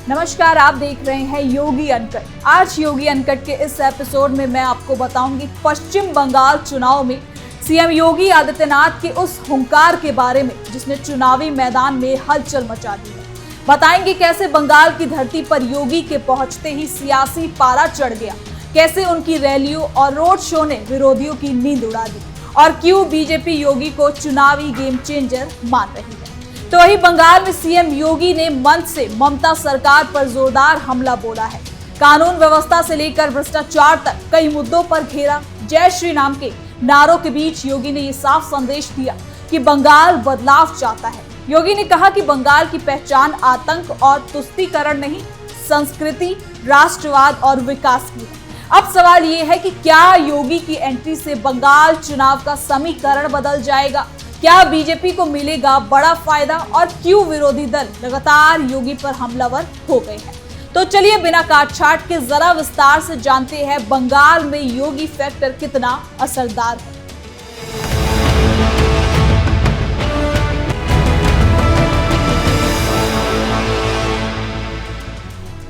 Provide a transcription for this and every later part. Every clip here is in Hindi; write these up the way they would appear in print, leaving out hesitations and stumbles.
नमस्कार, आप देख रहे हैं योगी अनकट। आज योगी अनकट के इस एपिसोड में मैं आपको बताऊंगी पश्चिम बंगाल चुनाव में सीएम योगी आदित्यनाथ के उस हुंकार के बारे में जिसने चुनावी मैदान में हलचल मचा दी है। बताएंगे कैसे बंगाल की धरती पर योगी के पहुंचते ही सियासी पारा चढ़ गया, कैसे उनकी रैलियों और रोड शो ने विरोधियों की नींद उड़ा दी और क्यों बीजेपी योगी को चुनावी गेम चेंजर मान रही है। तो वही बंगाल में सीएम योगी ने मंच से ममता सरकार पर जोरदार हमला बोला है। कानून व्यवस्था से लेकर भ्रष्टाचार तक कई मुद्दों पर घेरा। जय श्री राम के नारों के बीच योगी ने ये साफ संदेश दिया कि बंगाल बदलाव चाहता है। योगी ने कहा कि बंगाल की पहचान आतंक और तुष्टीकरण नहीं, संस्कृति, राष्ट्रवाद और विकास की है। अब सवाल ये है कि क्या योगी की एंट्री से बंगाल चुनाव का समीकरण बदल जाएगा? क्या बीजेपी को मिलेगा बड़ा फायदा और क्यों विरोधी दल लगातार योगी पर हमलावर हो गए हैं? तो चलिए बिना काट छाट के जरा विस्तार से जानते हैं बंगाल में योगी फैक्टर कितना असरदार है।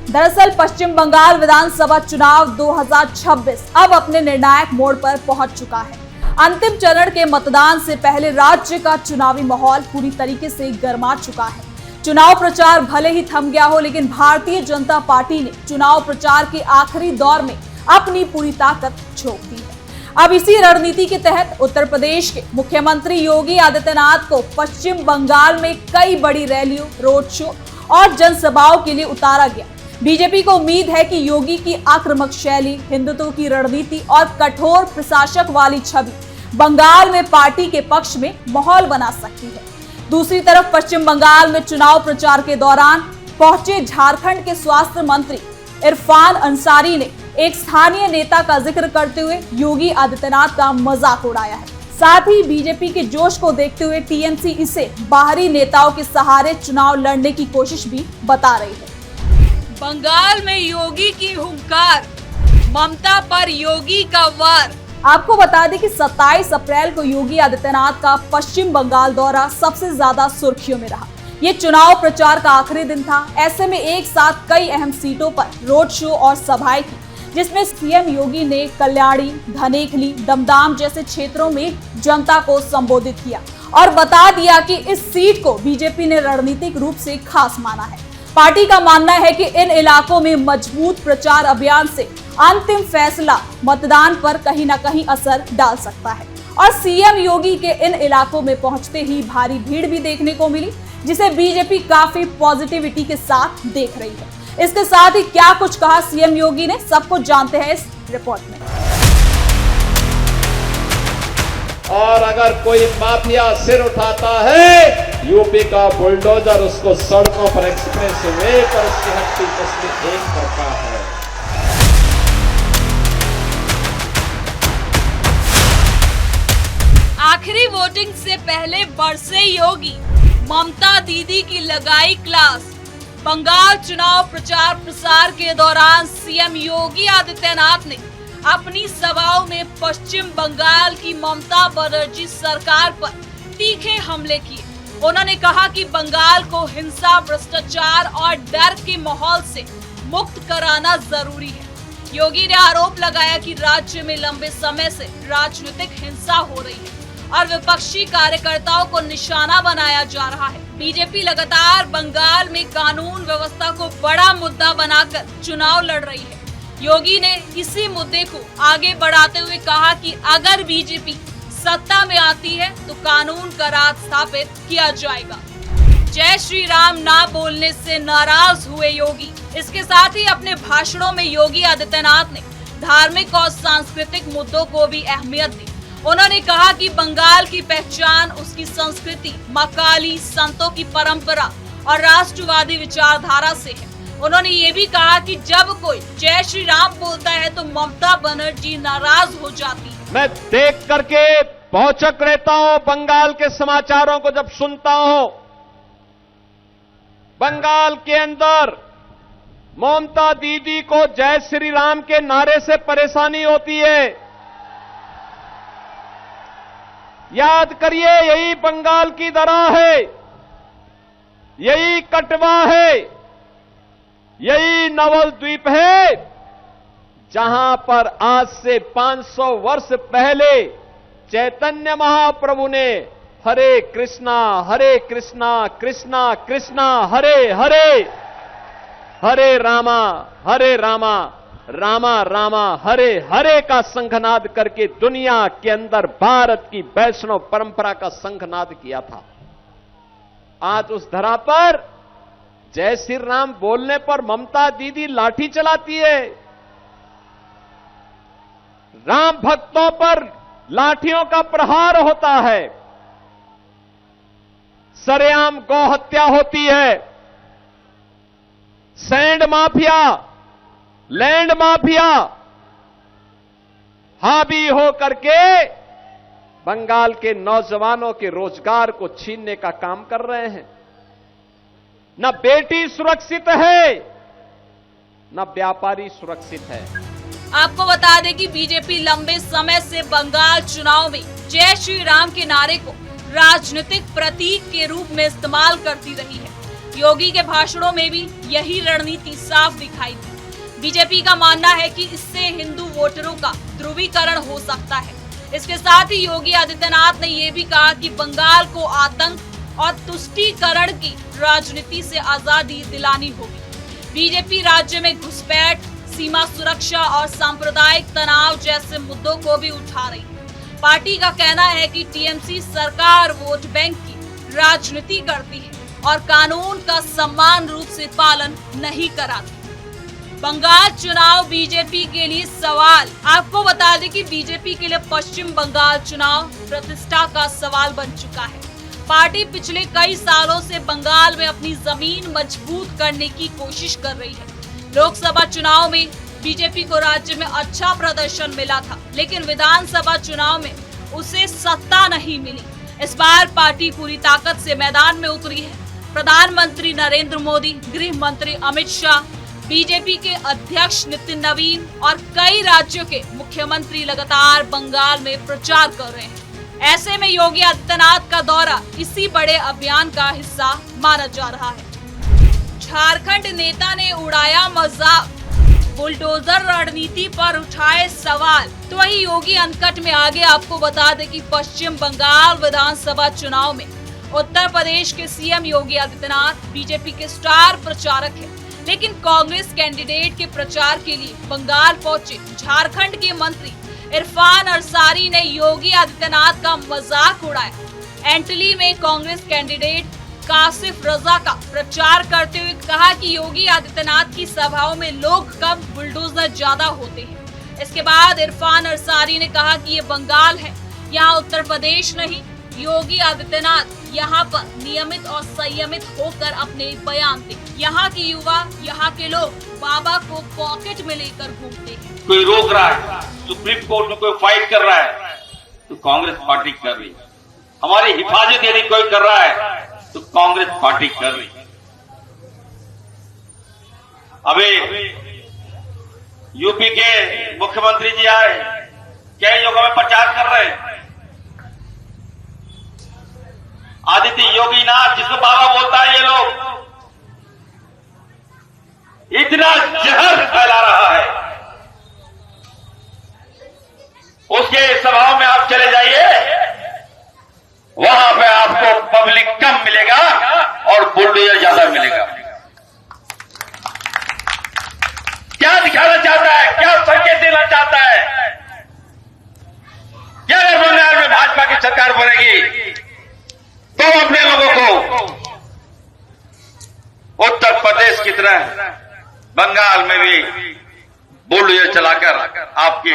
दरअसल पश्चिम बंगाल विधानसभा चुनाव 2026 अब अपने निर्णायक मोड़ पर पहुंच चुका है। अंतिम चरण के मतदान से पहले राज्य का चुनावी माहौल पूरी तरीके से गर्मा चुका है। चुनाव प्रचार भले ही थम गया हो, लेकिन भारतीय जनता पार्टी ने चुनाव प्रचार के आखिरी दौर में अपनी पूरी ताकत झोंक दी है। अब इसी रणनीति के तहत उत्तर प्रदेश के मुख्यमंत्री योगी आदित्यनाथ को पश्चिम बंगाल में कई बड़ी रैलियों, रोड शो और जनसभाओं के लिए उतारा गया। बीजेपी को उम्मीद है कि योगी की आक्रामक शैली, हिंदुत्व की रणनीति और कठोर प्रशासक वाली छवि बंगाल में पार्टी के पक्ष में माहौल बना सकती है। दूसरी तरफ पश्चिम बंगाल में चुनाव प्रचार के दौरान पहुंचे झारखंड के स्वास्थ्य मंत्री इरफान अंसारी ने एक स्थानीय नेता का जिक्र करते हुए योगी आदित्यनाथ का मजाक उड़ाया है। साथ ही बीजेपी के जोश को देखते हुए टीएमसी इसे बाहरी नेताओं के सहारे चुनाव लड़ने की कोशिश भी बता रही है। बंगाल में योगी की हुंकार, ममता पर योगी का वार। आपको बता दें कि 27 अप्रैल को योगी आदित्यनाथ का पश्चिम बंगाल दौरा सबसे ज्यादा सुर्खियों में रहा। ये चुनाव प्रचार का आखिरी दिन था। ऐसे में एक साथ कई अहम सीटों पर रोड शो और सभाएं की, जिसमें सीएम योगी ने कल्याणी, धनेखली, दमदाम जैसे क्षेत्रों में जनता को संबोधित किया और बता दिया कि इस सीट को बीजेपी ने रणनीतिक रूप से खास माना है। पार्टी का मानना है कि इन इलाकों में मजबूत प्रचार अभियान से अंतिम फैसला मतदान पर कहीं न कहीं असर डाल सकता है और सीएम योगी के इन इलाकों में पहुंचते ही भारी भीड़ भी देखने को मिली, जिसे बीजेपी काफी पॉजिटिविटी के साथ देख रही है। इसके साथ ही क्या कुछ कहा सीएम योगी ने, सब कुछ जानते हैं इस रिपोर्ट में। और अगर कोई माफिया सिर उठाता है, यूपी का बुलडोजर उसको सड़कों पर एक्सप्रेस वे पर उसकी हड्डी तस्वीर एक करता है। आखिरी वोटिंग से पहले बरसे योगी, ममता दीदी की लगाई क्लास। बंगाल चुनाव प्रचार प्रसार के दौरान सीएम योगी आदित्यनाथ ने अपनी सभाओं में पश्चिम बंगाल की ममता बनर्जी सरकार पर तीखे हमले किए। उन्होंने कहा कि बंगाल को हिंसा, भ्रष्टाचार और डर के माहौल से मुक्त कराना जरूरी है। योगी ने आरोप लगाया कि राज्य में लंबे समय से राजनीतिक हिंसा हो रही है और विपक्षी कार्यकर्ताओं को निशाना बनाया जा रहा है। बीजेपी लगातार बंगाल में कानून व्यवस्था को बड़ा मुद्दा बनाकर चुनाव लड़ रही है। योगी ने इसी मुद्दे को आगे बढ़ाते हुए कहा कि अगर बीजेपी सत्ता में आती है तो कानून का राज स्थापित किया जाएगा। जय श्री राम ना बोलने से नाराज हुए योगी। इसके साथ ही अपने भाषणों में योगी आदित्यनाथ ने धार्मिक और सांस्कृतिक मुद्दों को भी अहमियत दी। उन्होंने कहा कि बंगाल की पहचान उसकी संस्कृति, मां काली, संतों की परंपरा और राष्ट्रवादी विचारधारा से है। उन्होंने ये भी कहा कि जब कोई जय श्री राम बोलता है तो ममता बनर्जी नाराज हो जाती है। मैं देख करके भौचक रहता हूं बंगाल के समाचारों को जब सुनता हूं। बंगाल के अंदर ममता दीदी को जय श्री राम के नारे से परेशानी होती है। याद करिए, यही बंगाल की दरा है, यही कटवा है यही नवद्वीप है जहां पर आज से 500 वर्ष पहले चैतन्य महाप्रभु ने हरे कृष्णा कृष्णा कृष्णा हरे हरे, हरे रामा रामा रामा हरे हरे का संघनाद करके दुनिया के अंदर भारत की वैष्णव परंपरा का संघनाद किया था। आज उस धरा पर जय श्री राम बोलने पर ममता दीदी लाठी चलाती है, राम भक्तों पर लाठियों का प्रहार होता है, सरेआम गौ हत्या होती है, सैंड माफिया, लैंड माफिया हावी हो करके बंगाल के नौजवानों के रोजगार को छीनने का काम कर रहे हैं। न बेटी सुरक्षित है, न व्यापारी सुरक्षित है। आपको बता दें कि बीजेपी लंबे समय से बंगाल चुनाव में जय श्री राम के नारे को राजनीतिक प्रतीक के रूप में इस्तेमाल करती रही है। योगी के भाषणों में भी यही रणनीति साफ दिखाई दी। बीजेपी का मानना है कि इससे हिंदू वोटरों का ध्रुवीकरण हो सकता है। इसके साथ ही योगी आदित्यनाथ ने यह भी कहा कि बंगाल को आतंक और तुष्टीकरण की राजनीति से आजादी दिलानी होगी। बीजेपी राज्य में घुसपैठ, सीमा सुरक्षा और सांप्रदायिक तनाव जैसे मुद्दों को भी उठा रही है। पार्टी का कहना है कि टीएमसी सरकार वोट बैंक की राजनीति करती है और कानून का समान रूप से पालन नहीं कराती। बंगाल चुनाव बीजेपी के लिए सवाल। आपको बता दें कि बीजेपी के लिए पश्चिम बंगाल चुनाव प्रतिष्ठा का सवाल बन चुका है। पार्टी पिछले कई सालों से बंगाल में अपनी जमीन मजबूत करने की कोशिश कर रही है। लोकसभा चुनाव में बीजेपी को राज्य में अच्छा प्रदर्शन मिला था, लेकिन विधानसभा चुनाव में उसे सत्ता नहीं मिली। इस बार पार्टी पूरी ताकत से मैदान में उतरी है। प्रधानमंत्री नरेंद्र मोदी, गृह मंत्री अमित शाह, बीजेपी के अध्यक्ष नितिन नवीन और कई राज्यों के मुख्यमंत्री लगातार बंगाल में प्रचार कर रहे हैं। ऐसे में योगी आदित्यनाथ का दौरा इसी बड़े अभियान का हिस्सा माना जा रहा है। झारखंड नेता ने उड़ाया मजाक, बुलडोजर रणनीति पर उठाए सवाल। तो वही योगी अनकट में आगे आपको बता दें कि पश्चिम बंगाल विधानसभा चुनाव में उत्तर प्रदेश के सीएम योगी आदित्यनाथ बीजेपी के स्टार प्रचारक हैं, लेकिन कांग्रेस कैंडिडेट के प्रचार के लिए बंगाल पहुंचे झारखंड के मंत्री इरफान अंसारी ने योगी आदित्यनाथ का मजाक उड़ाया। एंटली में कांग्रेस कैंडिडेट कासिफ रजा का प्रचार करते हुए कहा कि योगी आदित्यनाथ की सभाओं में लोग कम, बुलडोजर ज्यादा होते हैं। इसके बाद इरफान अंसारी ने कहा कि ये बंगाल है, यहाँ उत्तर प्रदेश नहीं। योगी आदित्यनाथ यहाँ पर नियमित और संयमित होकर अपने बयान दें। यहाँ के युवा, यहाँ के लोग बाबा को पॉकेट में लेकर घूमते हैं। कोई रोक रहा है, सुप्रीम कोर्ट में कोई फाइट कर रहा है तो कांग्रेस पार्टी कर रही है। हमारी हिफाजत यदि कोई कर रहा है तो कांग्रेस पार्टी कर रही है। अभी यूपी के मुख्यमंत्री जी आए, कई जगहों में प्रचार कर रहे हैं। आदित्य योगी नाथ, जिसको बाबा बोलता है, ये लोग इतना जहर फैला रहा है। उसके सभाओं में आप चले जाइए, वहां पे आपको पब्लिक कम मिलेगा और बुलडोजर ज्यादा मिलेगा। क्या दिखाना चाहता है, क्या संकेत देना चाहता है? क्या अगर बंगाल में भाजपा की सरकार बनेगी तो अपने लोगों को उत्तर प्रदेश की तरह बंगाल में भी बुलडोजर चलाकर आपके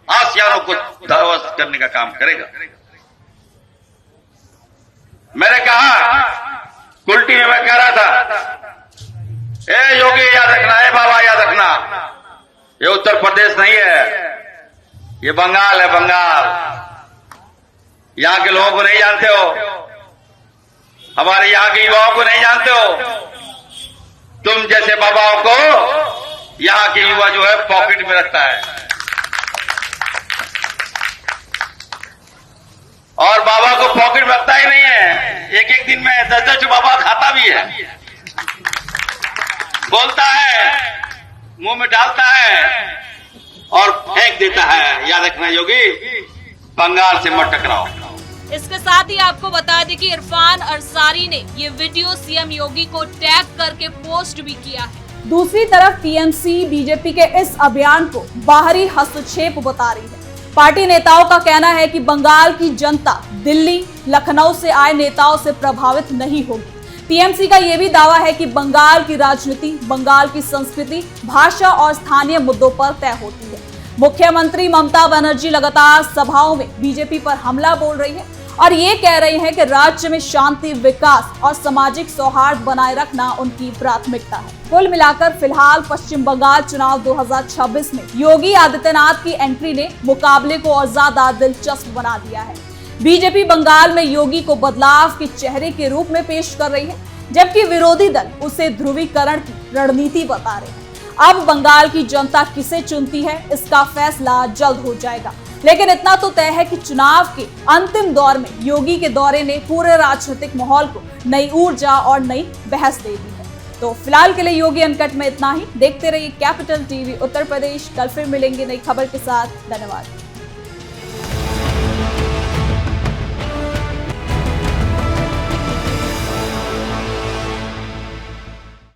आसियानों को ध्वस्त करने का काम करेगा। मैंने कहा, कुल्टी में मैं कह रहा था, ए योगी याद रखना, ए बाबा याद रखना, ये उत्तर प्रदेश नहीं है, ये बंगाल है, बंगाल। यहां के लोगों को नहीं जानते हो, हमारे यहां के युवाओं को नहीं जानते हो। तुम जैसे बाबाओं को यहां के युवा जो है पॉकेट में रखता है, और बाबा को पॉकेट में रखता ही नहीं है। एक एक दिन में 10-10 बाबा खाता भी है। बोलता है, मुंह में डालता है और फेंक देता है। याद रखना योगी, बंगाल से मत टकराओ। इसके साथ ही आपको बता दें कि इरफान अंसारी ने ये वीडियो सीएम योगी को टैग करके पोस्ट भी किया है। दूसरी तरफ टीएमसी बीजेपी के इस अभियान को बाहरी हस्तक्षेप बता रही है। पार्टी नेताओं का कहना है कि बंगाल की जनता दिल्ली, लखनऊ से आए नेताओं से प्रभावित नहीं होगी। टीएमसी का यह भी दावा है कि बंगाल की राजनीति, बंगाल की संस्कृति, भाषा और स्थानीय मुद्दों पर तय होती है। मुख्यमंत्री ममता बनर्जी लगातार सभाओं में बीजेपी पर हमला बोल रही है और ये कह रही है कि राज्य में शांति, विकास और सामाजिक सौहार्द बनाए रखना उनकी प्राथमिकता है। कुल मिलाकर फिलहाल पश्चिम बंगाल चुनाव 2026 में योगी आदित्यनाथ की एंट्री ने मुकाबले को और ज्यादा दिलचस्प बना दिया है। बीजेपी बंगाल में योगी को बदलाव के चेहरे के रूप में पेश कर रही है, जबकि विरोधी दल उसे ध्रुवीकरण की रणनीति बता रहे हैं। अब बंगाल की जनता किसे चुनती है, इसका फैसला जल्द हो जाएगा। लेकिन इतना तो तय है कि चुनाव के अंतिम दौर में योगी के दौरे ने पूरे राजनीतिक माहौल को नई ऊर्जा और नई बहस दे दी है। तो फिलहाल के लिए योगी अनकट में इतना ही। देखते रहिए कैपिटल टीवी उत्तर प्रदेश। कल फिर मिलेंगे नई खबर के साथ। धन्यवाद।